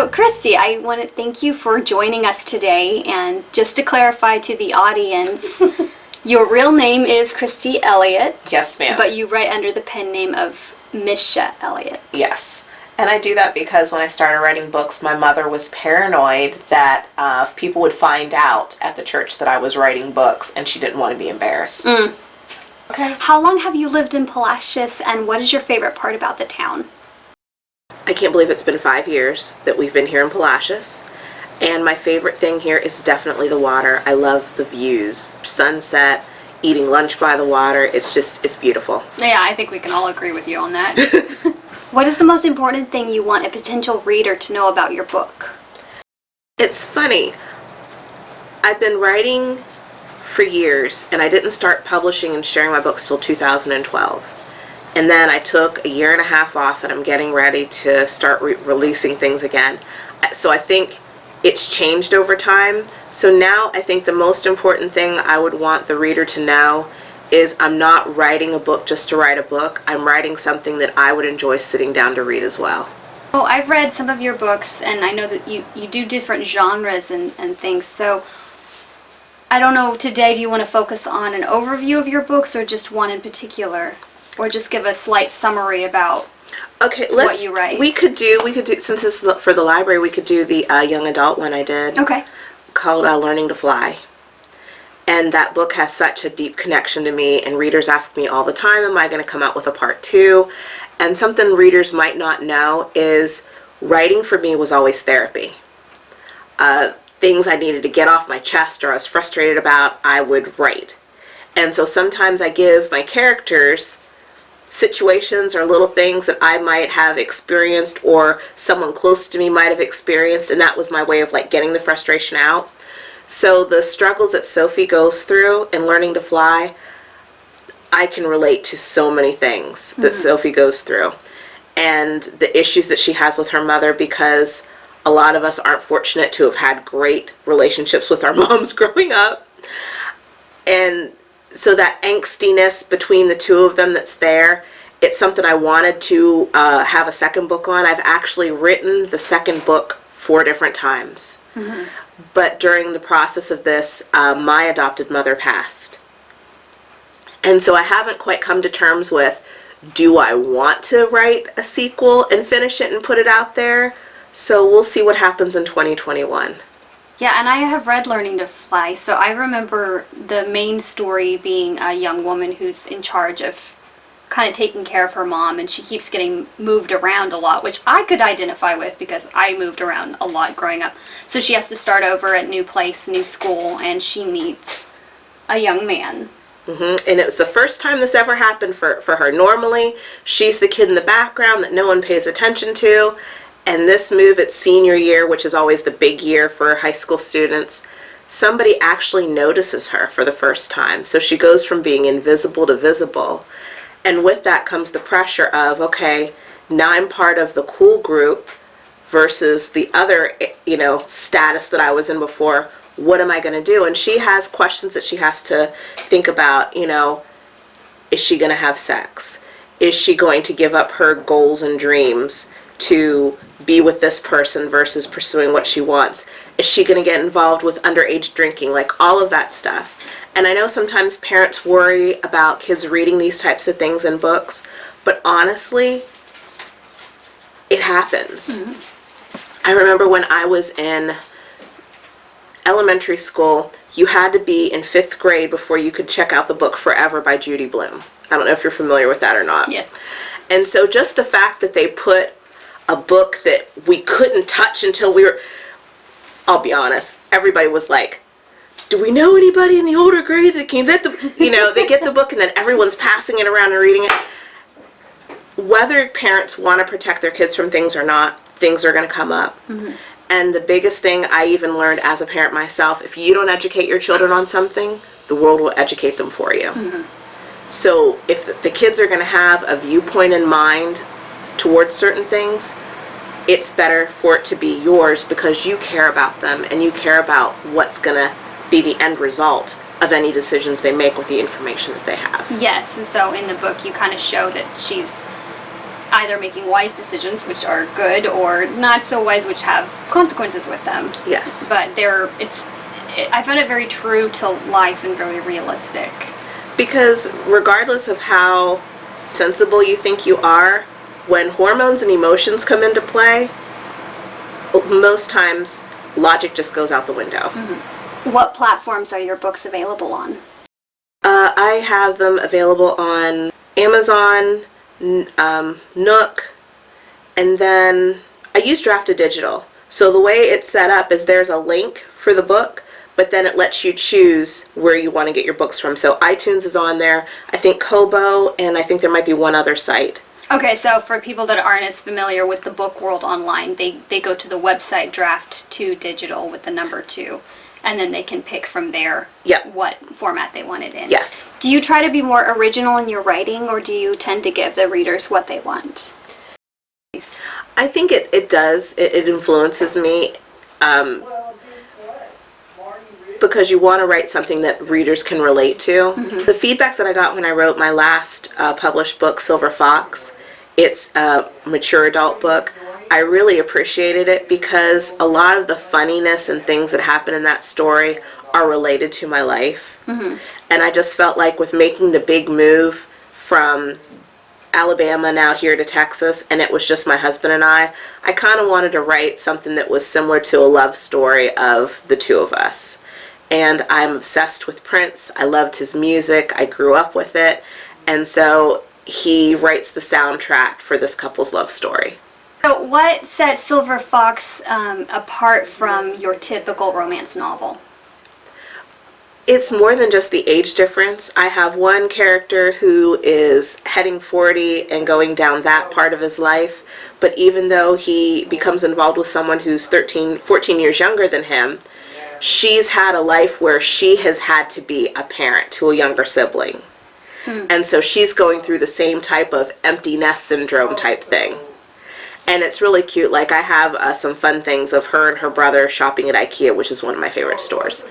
So, Christy, I want to thank you for joining us today. And just to clarify to the audience, your real name is Christy Elliott. Yes, ma'am. But you write under the pen name of Misha Elliott. Yes. And I do that because when I started writing books, my mother was paranoid that people would find out at the church that I was writing books, and she didn't want to be embarrassed. Okay. How long have you lived in Palacios, and what is your favorite part about the town? I can't believe it's been 5 years that we've been here in Palacios. And my favorite thing here is definitely the water. I love the views. Sunset, eating lunch by the water. It's beautiful. Yeah, I think we can all agree with you on that. What is the most important thing you want a potential reader to know about your book? It's funny. I've been writing for years, and I didn't start publishing and sharing my books till 2012. And then I took 1.5 years off, and I'm getting ready to start releasing things again. So I think it's changed over time. So now I think the most important thing I would want the reader to know is I'm not writing a book just to write a book. I'm writing something that I would enjoy sitting down to read as well. Well, I've read some of your books, and I know that you do different genres and things. So I don't know, today do you want to focus on an overview of your books or just one in particular? Or just give a slight summary about what you write? We could do, since this is for the library, we could do the young adult one I did. Okay. Called Learning to Fly. And that book has such a deep connection to me, and readers ask me all the time, am I going to come out with a part 2? And something readers might not know is writing for me was always therapy. Things I needed to get off my chest or I was frustrated about, I would write. And so sometimes I give my characters situations or little things that I might have experienced or someone close to me might have experienced, and that was my way of like getting the frustration out. So the struggles that Sophie goes through in learning to fly, I can relate to so many things that Sophie goes through, and the issues that she has with her mother, because a lot of us aren't fortunate to have had great relationships with our moms growing up. And so that angstiness between the two of them that's there, it's something I wanted to have a second book on. I've actually written the second book 4 different times. But during the process of this, my adopted mother passed. And so I haven't quite come to terms with, do I want to write a sequel and finish it and put it out there? So we'll see what happens in 2021. Yeah, and I have read Learning to Fly, so I remember the main story being a young woman who's in charge of kind of taking care of her mom, and she keeps getting moved around a lot, which I could identify with because I moved around a lot growing up. So she has to start over at new place, new school, and she meets a young man. And it was the first time this ever happened for her. Normally, she's the kid in the background that no one pays attention to. And this move at senior year, which is always the big year for high school students, somebody actually notices her for the first time. So she goes from being invisible to visible. And with that comes the pressure of, okay, now I'm part of the cool group versus the other, status that I was in before. What am I going to do? And she has questions that she has to think about, is she going to have sex? Is she going to give up her goals and dreams to be with this person versus pursuing what she wants? Is she going to get involved with underage drinking? Like all of that stuff. And I know sometimes parents worry about kids reading these types of things in books, but honestly, it happens. I remember when I was in elementary school, you had to be in 5th grade before you could check out the book Forever by Judy Blume. I don't know if you're familiar with that or not. Yes. And so just the fact that they put a book that we couldn't touch until we were, I'll be honest, everybody was like, do we know anybody in the older grade that can get the, they get the book and then everyone's passing it around and reading it. Whether parents want to protect their kids from things or not, things are going to come up. And the biggest thing I even learned as a parent myself, if you don't educate your children on something, the world will educate them for you. So if the kids are going to have a viewpoint in mind towards certain things, it's better for it to be yours because you care about them and you care about what's going to be the end result of any decisions they make with the information that they have. Yes, and so in the book you kind of show that she's either making wise decisions, which are good, or not so wise, which have consequences with them. Yes. But I found it very true to life and very realistic. Because regardless of how sensible you think you are, when hormones and emotions come into play, most times logic just goes out the window. Mm-hmm. What platforms are your books available on? I have them available on Amazon, Nook, and then I use Drafted Digital. So the way it's set up is there's a link for the book, but then it lets you choose where you want to get your books from. So iTunes is on there, I think Kobo, and I think there might be one other site. Okay, so for people that aren't as familiar with the book world online, they go to the website Draft2 Digital with the number 2, and then they can pick from there what format they want it in. Yes. Do you try to be more original in your writing, or do you tend to give the readers what they want? I think it does. It influences me. Because you want to write something that readers can relate to. Mm-hmm. The feedback that I got when I wrote my last published book, Silver Fox, it's a mature adult book. I really appreciated it because a lot of the funniness and things that happen in that story are related to my life. Mm-hmm. And I just felt like with making the big move from Alabama now here to Texas, and it was just my husband and I kind of wanted to write something that was similar to a love story of the two of us. And I'm obsessed with Prince. I loved his music. I grew up with it. And so he writes the soundtrack for this couple's love story. So what sets Silver Fox apart from your typical romance novel? It's more than just the age difference. I have one character who is heading 40 and going down that part of his life. But even though he becomes involved with someone who's 14 years younger than him, she's had a life where she has had to be a parent to a younger sibling. And so she's going through the same type of empty nest syndrome type thing. And it's really cute. Like I have some fun things of her and her brother shopping at IKEA, which is one of my favorite stores.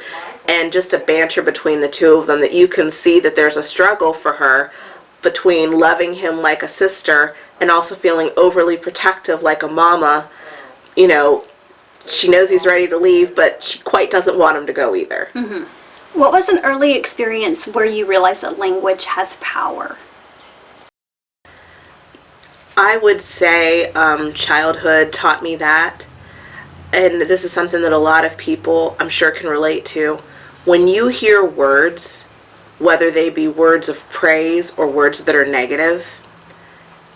And just the banter between the two of them, that you can see that there's a struggle for her between loving him like a sister and also feeling overly protective like a mama. You know, she knows he's ready to leave, but she quite doesn't want him to go either. Mm-hmm. What was an early experience where you realized that language has power? I would say childhood taught me that. And this is something that a lot of people, I'm sure, can relate to. When you hear words, whether they be words of praise or words that are negative,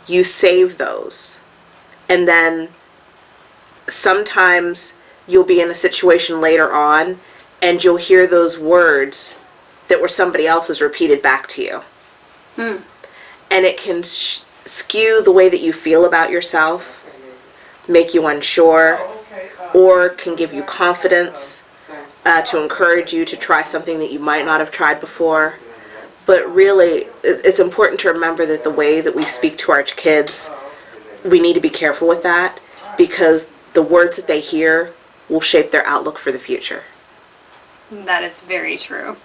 you save those. And then sometimes you'll be in a situation later on and you'll hear those words that were somebody else's repeated back to you. And it can skew the way that you feel about yourself, make you unsure, or can give you confidence to encourage you to try something that you might not have tried before. But really, it's important to remember that the way that we speak to our kids, we need to be careful with that, because the words that they hear will shape their outlook for the future. That is very true.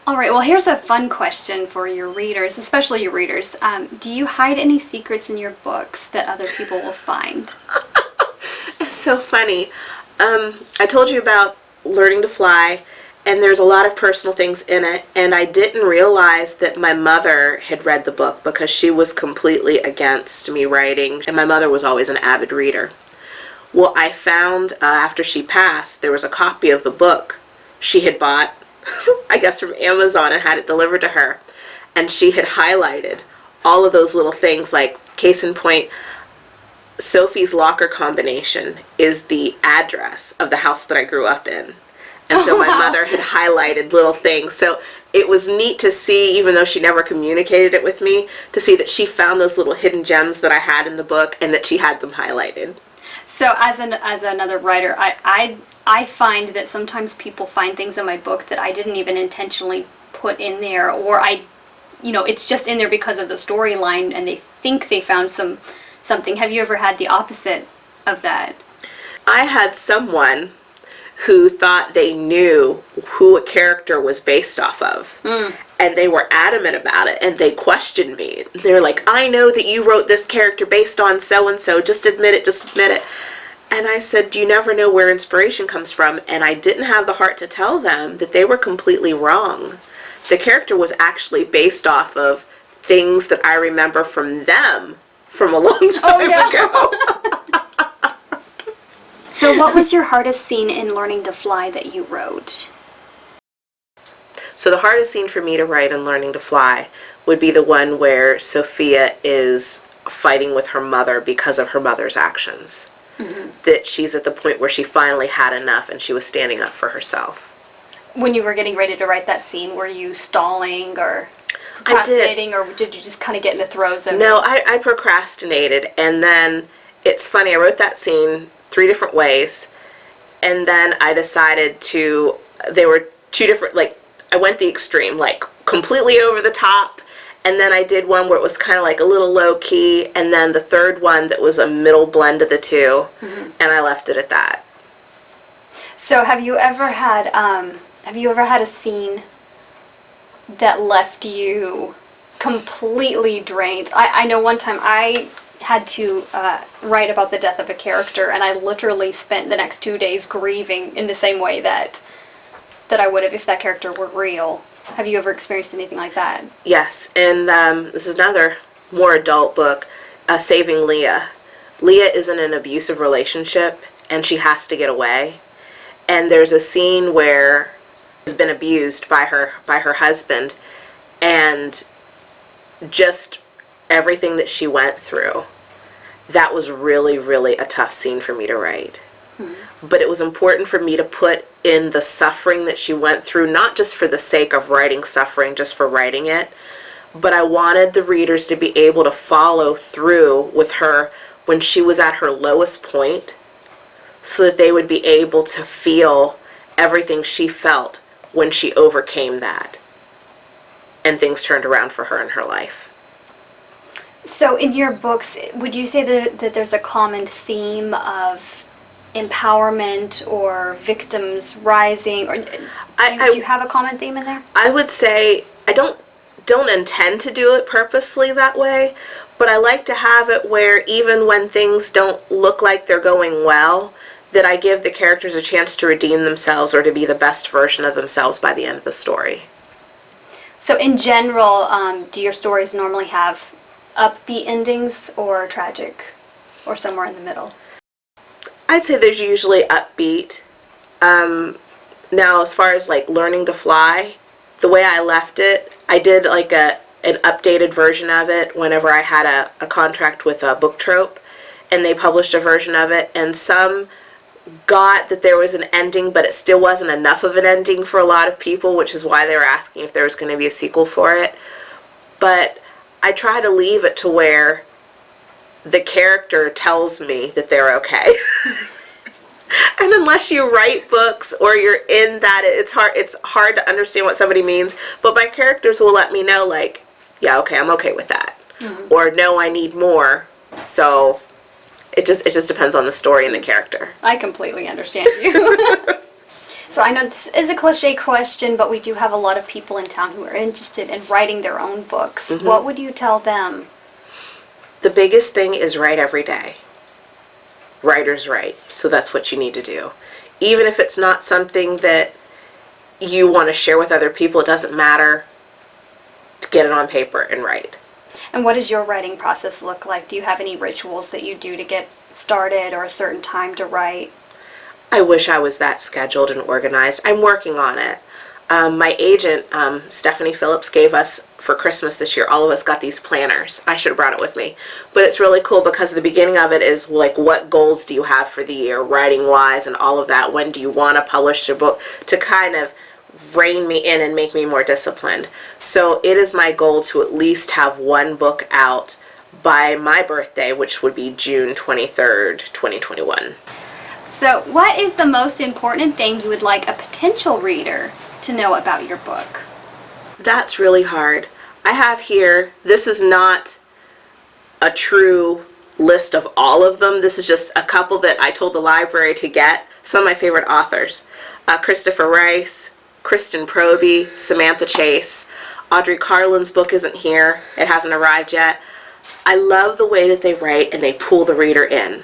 All right, well, here's a fun question for your readers, especially your readers. Do you hide any secrets in your books that other people will find? It's so funny. I told you about learning to fly, and there's a lot of personal things in it, and I didn't realize that my mother had read the book because she was completely against me writing, and my mother was always an avid reader. Well, I found after she passed, there was a copy of the book she had bought, I guess from Amazon, and had it delivered to her. And she had highlighted all of those little things, like case in point, Sophie's locker combination is the address of the house that I grew up in. And so my mother had highlighted little things. So it was neat to see, even though she never communicated it with me, to see that she found those little hidden gems that I had in the book and that she had them highlighted. So as another writer, I find that sometimes people find things in my book that I didn't even intentionally put in there, or it's just in there because of the storyline and they think they found something. Have you ever had the opposite of that? I had someone who thought they knew who a character was based off of. And they were adamant about it, and they questioned me. They're like, I know that you wrote this character based on so-and-so. Just admit it, just admit it. And I said, you never know where inspiration comes from. And I didn't have the heart to tell them that they were completely wrong. The character was actually based off of things that I remember from them from a long time ago. So what was your hardest scene in Learning to Fly that you wrote? So the hardest scene for me to write in Learning to Fly would be the one where Sophia is fighting with her mother because of her mother's actions. Mm-hmm. That she's at the point where she finally had enough and she was standing up for herself. When you were getting ready to write that scene, were you stalling or procrastinating, or did you just kind of get in the throes of it? No, I procrastinated, and then it's funny, I wrote that scene 3 different ways, and then I decided they were 2 different, like, I went the extreme, like completely over the top, and then I did one where it was kind of like a little low key, and then the third one that was a middle blend of the 2, mm-hmm. and I left it at that. So have you ever had a scene that left you completely drained? I know one time I had to write about the death of a character, and I literally spent the next 2 days grieving in the same way that I would have if that character were real. Have you ever experienced anything like that? Yes, and this is another more adult book, Saving Leah. Leah is in an abusive relationship, and she has to get away. And there's a scene where she's been abused by her husband, and just everything that she went through. That was really, really a tough scene for me to write. But it was important for me to put in the suffering that she went through, not just for the sake of writing suffering, just for writing it, but I wanted the readers to be able to follow through with her when she was at her lowest point, so that they would be able to feel everything she felt when she overcame that and things turned around for her in her life. So in your books, would you say that there's a common theme of empowerment or victims rising, or do you have a common theme in there? I would say I don't intend to do it purposely that way, but I like to have it where even when things don't look like they're going well, that I give the characters a chance to redeem themselves or to be the best version of themselves by the end of the story. So in general, do your stories normally have upbeat endings or tragic, or somewhere in the middle? I'd say there's usually upbeat. Now, as far as like Learning to Fly, the way I left it, I did like an updated version of it whenever I had a contract with Book Trope, and they published a version of it, and some got that there was an ending, but it still wasn't enough of an ending for a lot of people, which is why they were asking if there was going to be a sequel for it. But I try to leave it to where the character tells me that they're okay. And unless you write books or you're in that, it's hard to understand what somebody means. But my characters will let me know, like, yeah, okay, I'm okay with that. Mm-hmm. Or no, I need more. So it just depends on the story and the character. I completely understand you. So I know this is a cliche question, but we do have a lot of people in town who are interested in writing their own books. Mm-hmm. What would you tell them? The biggest thing is write every day. Writers write, so that's what you need to do. Even if it's not something that you want to share with other people, it doesn't matter. To get it on paper and write. And what does your writing process look like? Do you have any rituals that you do to get started, or a certain time to write? I wish I was that scheduled and organized. I'm working on it. My agent, Stephanie Phillips, gave us for Christmas this year, all of us got these planners. I should have brought it with me. But it's really cool because the beginning of it is like, what goals do you have for the year, writing-wise, and all of that. When do you want to publish your book, to kind of rein me in and make me more disciplined. So it is my goal to at least have one book out by my birthday, which would be June 23rd, 2021. So what is the most important thing you would like a potential reader to know about your book? That's really hard. I have here, this is not a true list of all of them. This is just a couple that I told the library to get. Some of my favorite authors. Christopher Rice, Kristen Proby, Samantha Chase. Audrey Carlin's book isn't here. It hasn't arrived yet. I love the way that they write and they pull the reader in.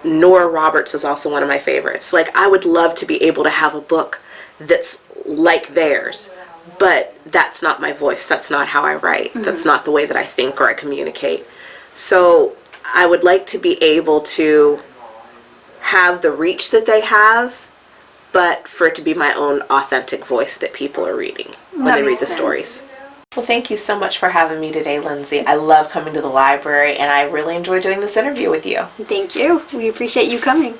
Nora Roberts is also one of my favorites. Like, I would love to be able to have a book that's like theirs, but that's not my voice. That's not how I write. That's not the way that I think or I communicate. So I would like to be able to have the reach that they have, but for it to be my own authentic voice that people are reading when That they read makes the sense. stories. Well, thank you so much for having me today, Lindsay. I love coming to the library, and I really enjoyed doing this interview with you. Thank you. We appreciate you coming.